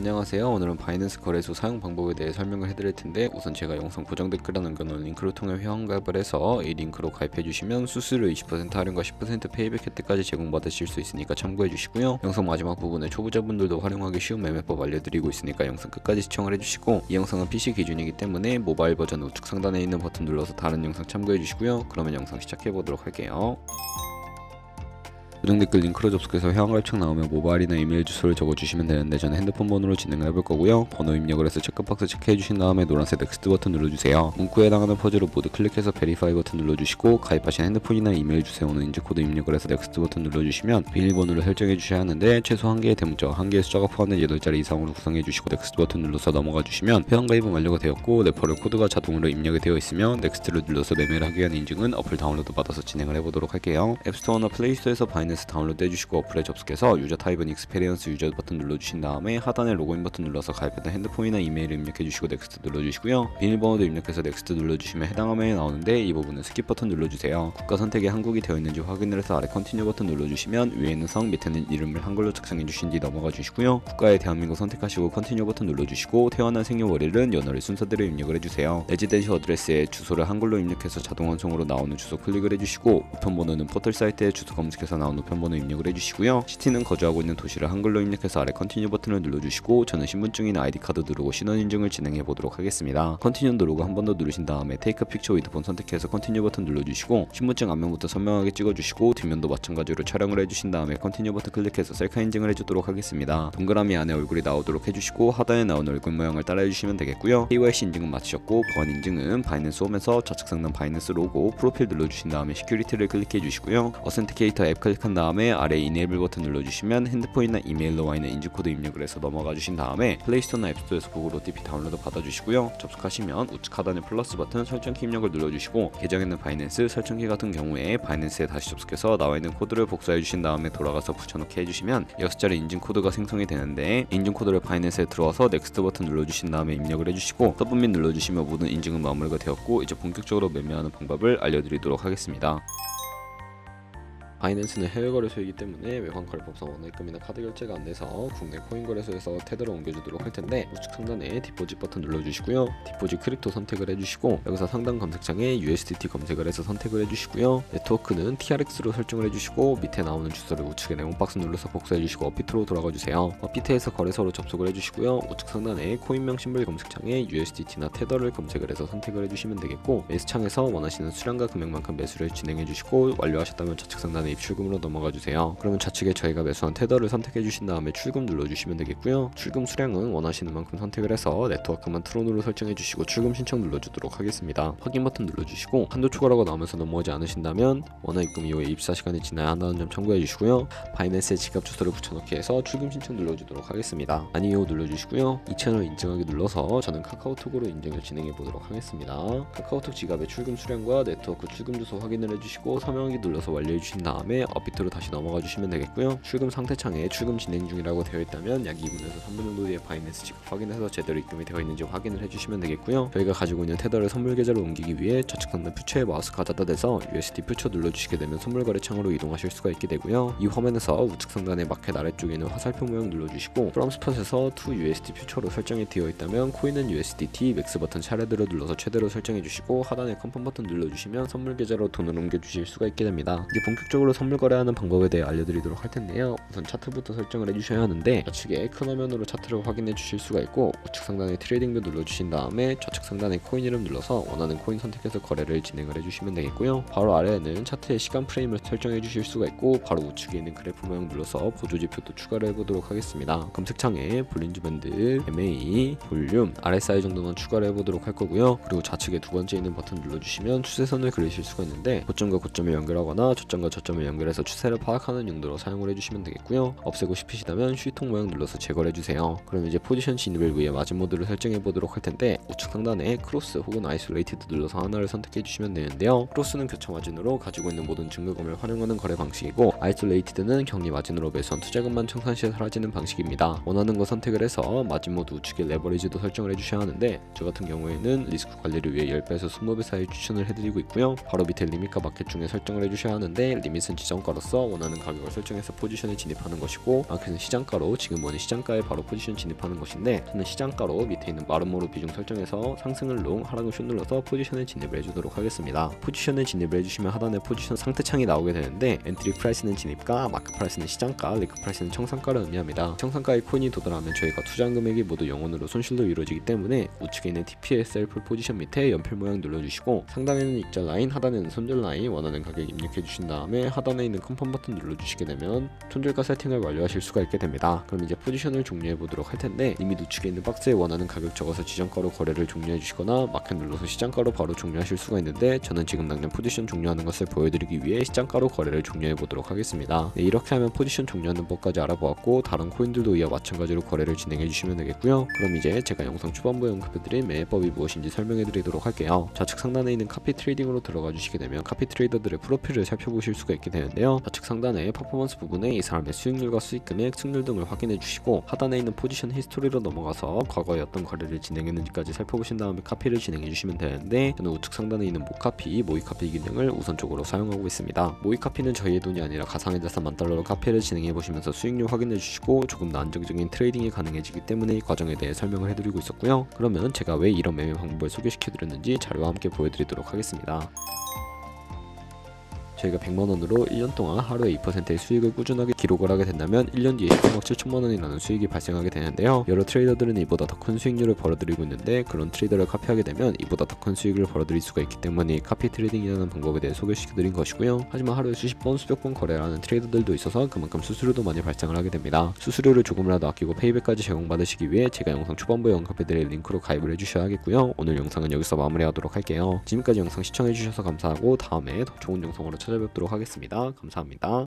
안녕하세요. 오늘은 바이낸스 거래소 사용 방법에 대해 설명을 해드릴 텐데, 우선 제가 영상 고정 댓글에 남겨놓은 링크를 통해 회원가입을 해서 이 링크로 가입해주시면 수수료 20% 할인과 10% 페이백 혜택까지 제공받으실 수 있으니까 참고해주시고요. 영상 마지막 부분에 초보자분들도 활용하기 쉬운 매매법 알려드리고 있으니까 영상 끝까지 시청을 해주시고, 이 영상은 PC 기준이기 때문에 모바일 버전 우측 상단에 있는 버튼 눌러서 다른 영상 참고해주시고요. 그러면 영상 시작해보도록 할게요. 고정 댓글 링크로 접속해서 회원가입창 나오면 모바일이나 이메일 주소를 적어주시면 되는데, 저는 핸드폰 번호로 진행을 해볼 거고요. 번호 입력을 해서 체크박스 체크해주신 다음에 노란색 넥스트 버튼 눌러주세요. 문구에 해당하는 퍼즐을 모두 클릭해서 베리파이 버튼 눌러주시고, 가입하신 핸드폰이나 이메일 주소는 인증코드 입력을 해서 넥스트 버튼 눌러주시면 비밀번호를 설정해 주셔야 하는데, 최소 1개의 대문자, 1개의 숫자가 포함된 8자리 이상으로 구성해 주시고 넥스트 버튼 눌러서 넘어가 주시면 회원가입은 완료가 되었고, 레퍼럴 코드가 자동으로 입력이 되어 있으면 넥스트를 눌러서 매매를 하기 위한 인증은 어플 다운로드 받아서 진행을 해보도록 할게요. 앱스토어나 플레이스토어에서 바이낸스 다운로드 해주시고 어플에 접속해서 유저 타입은 익스페리언스 유저 버튼 눌러주신 다음에 하단에 로그인 버튼 눌러서 가입했던 핸드폰이나 이메일을 입력해주시고 넥스트 눌러주시고요. 비밀번호도 입력해서 넥스트 눌러주시면 해당 화면이 나오는데, 이 부분은 스킵 버튼 눌러주세요. 국가 선택에 한국이 되어 있는지 확인을 해서 아래 컨티뉴 버튼 눌러주시면 위에 있는 성, 밑에는 이름을 한글로 작성해 주신 뒤 넘어가 주시고요. 국가에 대한민국 선택하시고 컨티뉴 버튼 눌러주시고, 태어난 생년월일은 연월일 순서대로 입력을 해주세요. 레지던시 어드레스에 주소를 한글로 입력해서 자동 완성으로 나오는 주소 클릭을 해주시고, 우편번호는 포털 사이트에 주소 검색해서 나온 우편번호 입력을 해주시고요. 시티는 거주하고 있는 도시를 한글로 입력해서 아래 컨티뉴 버튼을 눌러주시고, 저는 신분증이나 아이디카드 누르고 신원인증을 진행해 보도록 하겠습니다. 컨티뉴 누르고 한 번 더 누르신 다음에 테이크 픽처 위드 폰 선택해서 컨티뉴 버튼 눌러주시고, 신분증 앞면부터 선명하게 찍어주시고, 뒷면도 마찬가지로 촬영을 해주신 다음에 컨티뉴 버튼 클릭해서 셀카 인증을 해주도록 하겠습니다. 동그라미 안에 얼굴이 나오도록 해주시고, 하단에 나온 얼굴 모양을 따라해주시면 되겠고요. KYC 인증은 마치셨고, 보안 인증은 바이낸스 홈에서 좌측 상단 바이낸스 로고 프로필 눌러주신 다음에 시큐리티를 클릭해 주시고요. 어센티케이터 앱 클릭한 다음에 아래 이네이블 버튼 눌러주시면 핸드폰이나 이메일로 와 있는 인증코드 입력을 해서 넘어가 주신 다음에 플레이스토어나 앱스토어에서 구글 OTP 다운로드 받아주시고요. 접속하시면 우측 하단에 플러스 버튼 설정키 입력을 눌러주시고, 계정에 있는 바이낸스 설정키 같은 경우에 바이낸스에 다시 접속해서 나와 있는 코드를 복사해 주신 다음에 돌아가서 붙여넣기 해주시면 6자리 인증코드가 생성이 되는데, 인증코드를 바이낸스에 들어와서 넥스트 버튼 눌러주신 다음에 입력을 해주시고, 서브밋 눌러주시면 모든 인증은 마무리가 되었고, 이제 본격적으로 매매하는 방법을 알려드리도록 하겠습니다. 바이낸스는 해외 거래소이기 때문에 외환 거래법상 원화입금이나 카드 결제가 안 돼서 국내 코인 거래소에서 테더로 옮겨주도록 할 텐데, 우측 상단에 디포짓 버튼 눌러주시고요. 디포짓 크립토 선택을 해주시고, 여기서 상단 검색창에 USDT 검색을 해서 선택을 해주시고요. 네트워크는 TRX로 설정을 해주시고, 밑에 나오는 주소를 우측에 네모 박스 눌러서 복사해주시고 업비트로 돌아가주세요. 업비트에서 거래소로 접속을 해주시고요. 우측 상단에 코인명 심볼 검색창에 USDT나 테더를 검색을 해서 선택을 해주시면 되겠고, 매수창에서 원하시는 수량과 금액만큼 매수를 진행해주시고, 완료하셨다면 좌측 상단에 입출금으로 넘어가 주세요. 그러면 좌측에 저희가 매수한 테더를 선택해 주신 다음에 출금 눌러주시면 되겠고요. 출금 수량은 원하시는 만큼 선택을 해서 네트워크만 트론으로 설정해 주시고 출금 신청 눌러주도록 하겠습니다. 확인 버튼 눌러주시고, 한도 초과라고 나오면서 넘어오지 않으신다면 원화 입금 이후에 입사 시간이 지나야 한다는 점 참고해 주시고요. 바이낸스에 지갑 주소를 붙여넣기 해서 출금 신청 눌러주도록 하겠습니다. 아니요 눌러주시고요. 이 채널 인증하기 눌러서 저는 카카오톡으로 인증을 진행해 보도록 하겠습니다. 카카오톡 지갑의 출금 수량과 네트워크 출금 주소 확인을 해주시고, 서명하기 눌러서 완료해 주신 다음에 업비트로 다시 넘어가 주시면 되겠고요. 출금 상태창에 출금 진행 중이라고 되어 있다면 약 2분에서 3분 정도 뒤에 바이낸스 지갑 확인해서 제대로 입금이 되어 있는지 확인을 해주시면 되겠고요. 저희가 가지고 있는 테더를 선물 계좌로 옮기기 위해 좌측 상단 퓨처에 마우스 가져다 대서 USD 퓨처 눌러주시게 되면 선물 거래 창으로 이동하실 수가 있게 되고요. 이 화면에서 우측 상단의 마켓 아래쪽에 있는 화살표 모양 눌러주시고, From Spot에서 To USD 퓨처로 설정이 되어 있다면 코인은 USDT 맥스 버튼 차례대로 눌러서 최대로 설정해 주시고, 하단에 컨펌 버튼 눌러주시면 선물 계좌로 돈을 옮겨 주실 수가 있게 됩니다. 이제 본격적으로 선물 거래하는 방법에 대해 알려드리도록 할 텐데요. 우선 차트부터 설정을 해주셔야 하는데, 좌측에 큰 화면으로 차트를 확인해 주실 수가 있고, 우측 상단에 트레이딩 뷰 눌러주신 다음에 좌측 상단에 코인 이름 눌러서 원하는 코인 선택해서 거래를 진행을 해주시면 되겠고요. 바로 아래에는 차트의 시간 프레임을 설정해 주실 수가 있고, 바로 우측에 있는 그래프 모양 눌러서 보조지표도 추가를 해보도록 하겠습니다. 검색창에 볼린저 밴드, MA, 볼륨, RSI 정도만 추가를 해보도록 할 거고요. 그리고 좌측에 두 번째 있는 버튼 눌러주시면 추세선을 그리실 수가 있는데, 고점과 고점을 연결하거나 저점과 저점을 연결해서 추세를 파악하는 용도로 사용을 해주시면 되겠고요. 없애고 싶으시다면 휴통 모양 눌러서 제거를 해주세요. 그럼 이제 포지션 진입을 위해 마진 모드를 설정해 보도록 할 텐데, 우측 상단에 크로스 혹은 아이솔레이티드 눌러서 하나를 선택해 주시면 되는데요. 크로스는 교차 마진으로 가지고 있는 모든 증거금을 활용하는 거래 방식이고, 아이솔레이티드는 격리 마진으로 매수한 투자금만 청산 시에 사라지는 방식입니다. 원하는 거 선택을 해서 마진 모드 우측에 레버리지도 설정을 해주셔야 하는데, 저 같은 경우에는 리스크 관리를 위해 10배에서 20배 사이 추천을 해드리고 있고요. 바로 밑에 리밋과 마켓 중에 설정을 해주셔야 하는데, 리밋 마켓은 지정가로서 원하는 가격을 설정해서 포지션에 진입하는 것이고, 마켓은 시장가로 지금 원하는 시장가에 바로 포지션 진입하는 것인데, 저는 시장가로 밑에 있는 마름모로 비중 설정해서 상승을 롱, 하락을 숏 눌러서 포지션에 진입을 해주도록 하겠습니다. 포지션에 진입을 해주시면 하단에 포지션 상태창이 나오게 되는데, 엔트리 프라이스는 진입가, 마크 프라이스는 시장가, 리크 프라이스는 청산가를 의미합니다. 청산가의 코인이 도달하면 저희가 투자한 금액이 모두 0원으로 손실로 이루어지기 때문에 우측에 있는 TPSL 풀 포지션 밑에 연필 모양 눌러주시고, 상단에는 익절 라인, 하단에는 손절 라인 원하는 가격 입력해 주신 다음에 하단에 있는 컨펌 버튼 눌러주시게 되면 손절가 세팅을 완료하실 수가 있게 됩니다. 그럼 이제 포지션을 종료해 보도록 할 텐데, 이미 우측에 있는 박스에 원하는 가격 적어서 지정가로 거래를 종료해 주시거나 마켓 눌러서 시장가로 바로 종료하실 수가 있는데, 저는 지금 당장 포지션 종료하는 것을 보여드리기 위해 시장가로 거래를 종료해 보도록 하겠습니다. 네, 이렇게 하면 포지션 종료하는 법까지 알아보았고, 다른 코인들도 이와 마찬가지로 거래를 진행해 주시면 되겠고요. 그럼 이제 제가 영상 초반부에 언급해드린 매매법이 무엇인지 설명해 드리도록 할게요. 좌측 상단에 있는 카피 트레이딩으로 들어가 주시게 되면 카피 트레이더들의 프로필을 살펴보실 수가 있게 되는데요. 좌측 상단에 퍼포먼스 부분에 이 사람의 수익률과 수익금액, 승률 등을 확인해 주시고, 하단에 있는 포지션 히스토리로 넘어가서 과거에 어떤 거래를 진행했는지까지 살펴보신 다음에 카피를 진행해 주시면 되는데, 저는 우측 상단에 있는 모카피, 모이카피 기능을 우선적으로 사용하고 있습니다. 모이카피는 저희의 돈이 아니라 가상의 자산 $10,000로 카피를 진행해 보시면서 수익률 확인해 주시고, 조금 더 안정적인 트레이딩이 가능해지기 때문에 이 과정에 대해 설명을 해드리고 있었고요. 그러면 제가 왜 이런 매매 방법을 소개시켜 드렸는지 자료와 함께 보여드리도록 하겠습니다. 저희가 100만원으로 1년 동안 하루에 2%의 수익을 꾸준하게 기록을 하게 된다면 1년 뒤에 13억 7천만원이라는 수익이 발생하게 되는데요. 여러 트레이더들은 이보다 더 큰 수익률을 벌어들이고 있는데, 그런 트레이더를 카피하게 되면 이보다 더 큰 수익을 벌어들일 수가 있기 때문에 카피 트레이딩이라는 방법에 대해 소개시켜드린 것이고요. 하지만 하루에 수십 번, 수백 번 거래를 하는 트레이더들도 있어서 그만큼 수수료도 많이 발생을 하게 됩니다. 수수료를 조금이라도 아끼고 페이백까지 제공받으시기 위해 제가 영상 초반부에 언급해드릴 링크로 가입을 해주셔야 하겠고요. 오늘 영상은 여기서 마무리하도록 할게요. 지금까지 영상 시청해주셔서 감사하고, 다음에 더 좋은 영상으로 찾아뵙도록 하겠습니다. 감사합니다.